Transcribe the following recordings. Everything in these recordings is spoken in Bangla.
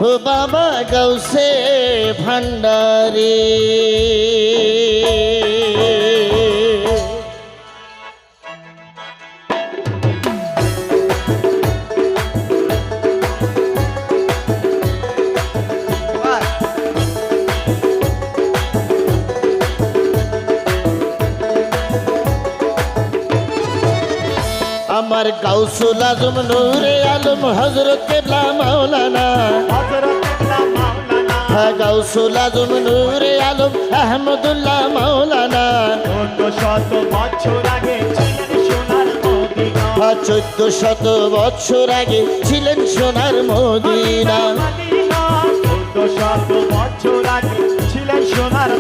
ও বাবা গৌসে ভান্ডারে আমার গাউসুল আজম নূরে আলম হযরত কিবলা মাওলানা হ্যাঁ গাউসুল আজম নূরে আলম আহমদুল্লাহ মাওলানা 1400 বছর আগে ছিলেন সোনার মদিনা 1400 বছর আগে ছিলেন সোনার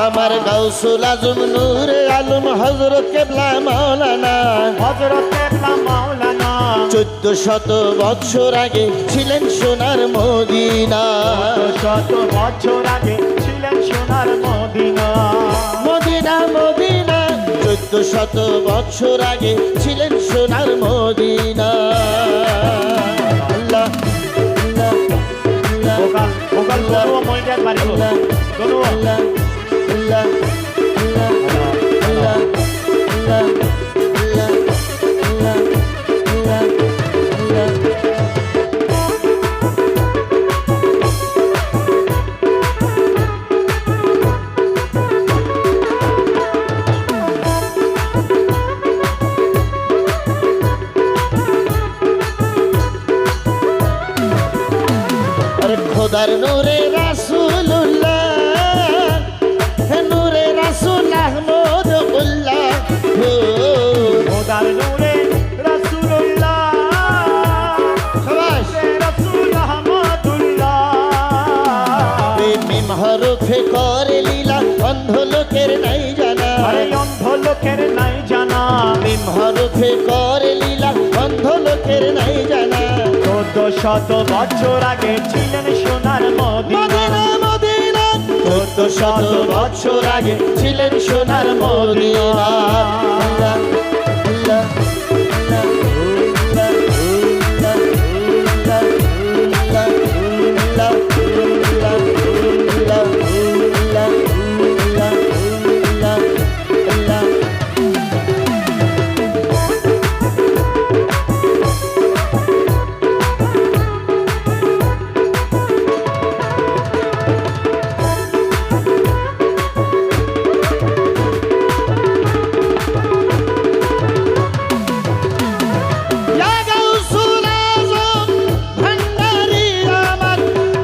আমার গাউসুল আজম নূরে আলম হযরত কিবলা মাওলানা 1400 বছর আগে ছিলেন সোনার মদিনা 1400 বছর আগে ছিলেন সোনার মদিনা মদিনা মদিনা 1400 বছর আগে ছিলেন সোনার মদিনা আল্লাহ আল্লাহ আল্লাহ ওকাল বড় মইদার বাড়ি আল্লাহ দোনো আল্লাহ আল্লাহ আল্লাহ আল্লাহ আল্লাহ আল্লাহ আল্লাহ আল্লাহ আরে খোদার নূরে রাসূলুল্লাহ নূরে রাসূল আহমদুল্লাহ খোদার নূরে রাসূলুল্লাহ শাবাশ রাসূল আহমদুল্লাহ মিম হরফে করে লীলা অন্ধ লোকের নাই জানা আরে অন্ধ লোকের নাই জানা মিম হরফে করে লীলা অন্ধ লোকের নাই জানা 1400 বছর আগে ছিলেন সোনার মদিনা মদিনা মদিনা 1400 বছর আগে ছিলেন সোনার মদিনা আল্লাহ আল্লাহ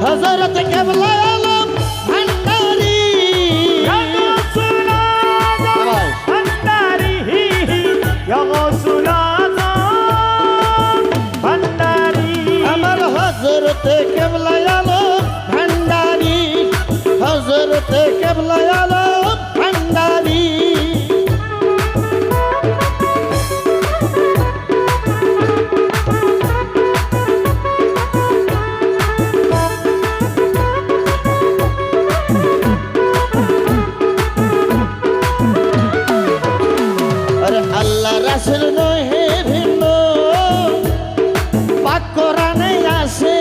হযরত কিবলা আলম ভান্ডারী ভান্ডারী ইয়া গাউসুল আযম ভান্ডারী আমার হযরত কিবলা আলম ভান্ডারী হযরত কিবলা আলম ভান্ডারী আল্লাহ রাসূল নহে ভিন্ন পাক কোরআনে আছে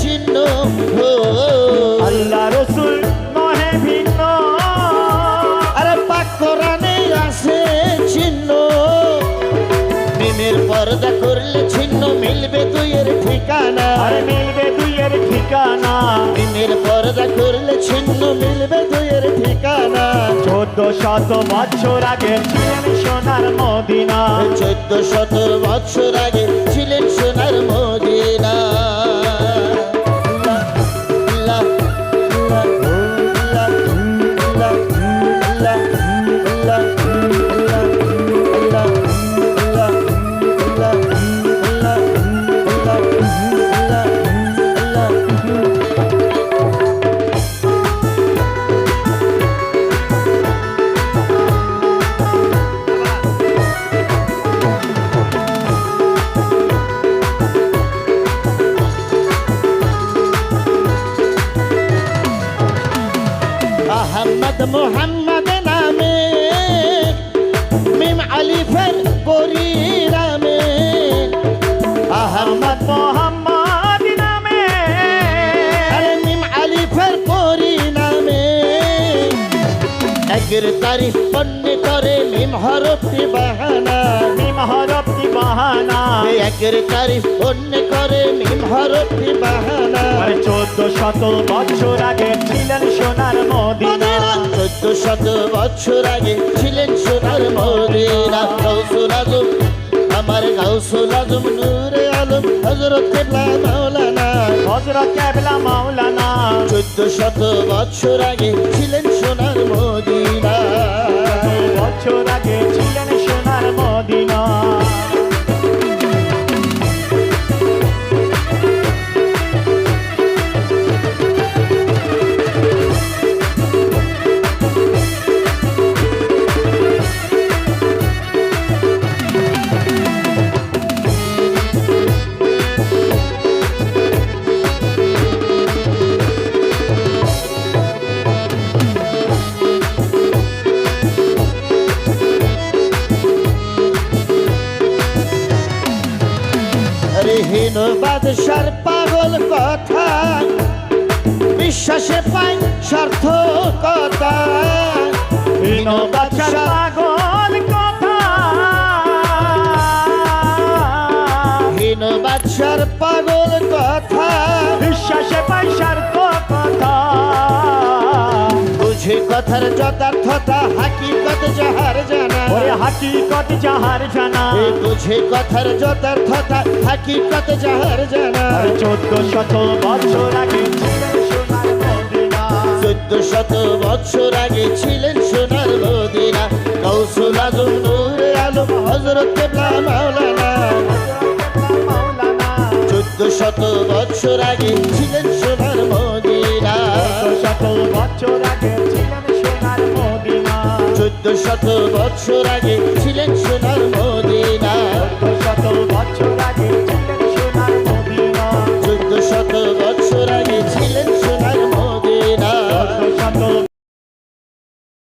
চিহ্ন আল্লাহ রাসূল নহে ভিন্ন আরে পাক কোরআনে আছে চিহ্ন মিমের পর্দা করলে ছিন্ন মিলবে দুইয়ের ঠিকানা আরে মিলবে দুইয়ের ঠিকানা মিমের পর্দা করলে ছিন্ন মিলবে দুইয়ের ঠিকানা 1400 বছর আগে ছিলেন সোনার মদিনা 1400 বছর আগে ছিলেন সোনার মদিনা আহমদ মোহাম্মদ নামে মিম আলিফের পরিণামে আহমদ মোহাম্মদ নামে একের তারিফ অন্য করে মিম হরফটি বাহানা মিম হরফটি বাহানা একের তারিফ অন্য করে মিম হরফটি বাহানা 1400 বছর আগে ছিলেন সোনার মদিনা 1400 বছর আগে ছিলেন সোনার মদিনা গাউসুল আজম আমার গাউসুল আজম নূরে আলম হযরত কিবলা মাওলানা হযরত কেবলা মাওলানা 1400 বছর আগে ছিলেন সোনার মদিনা বছর আগে ছিলেন সোনার মদিনা হীন বাদশার পাগল কথা বিশ্বাসে পাই সার্থকতা হীন বাদশার পাগল কথা হীন বাদশার পাগল কথা বিশ্বাসে পাই সার্থকতা বুঝে কথার যথার্থতা হাকিকত যাহার জানা ওরে হাকিকত যাহার জানা বুঝে কথার যথার্থতা হাকিকত যাহার জানা 1400 বছর আগে ছিলেন সোনার মদিনা 1400 বছর আগে ছিলেন সোনার মদিনা গাউসুল আজম নূরে আলম হযরত কিবলা মাওলানা 1400 বছর আগে ছিলেন সোনার মদিনা 1400 বছর আগে ছিলেন সোনার মদিনা 1400 বছর আগে ছিলেন সোনার মদিনা 1400 বছর আগে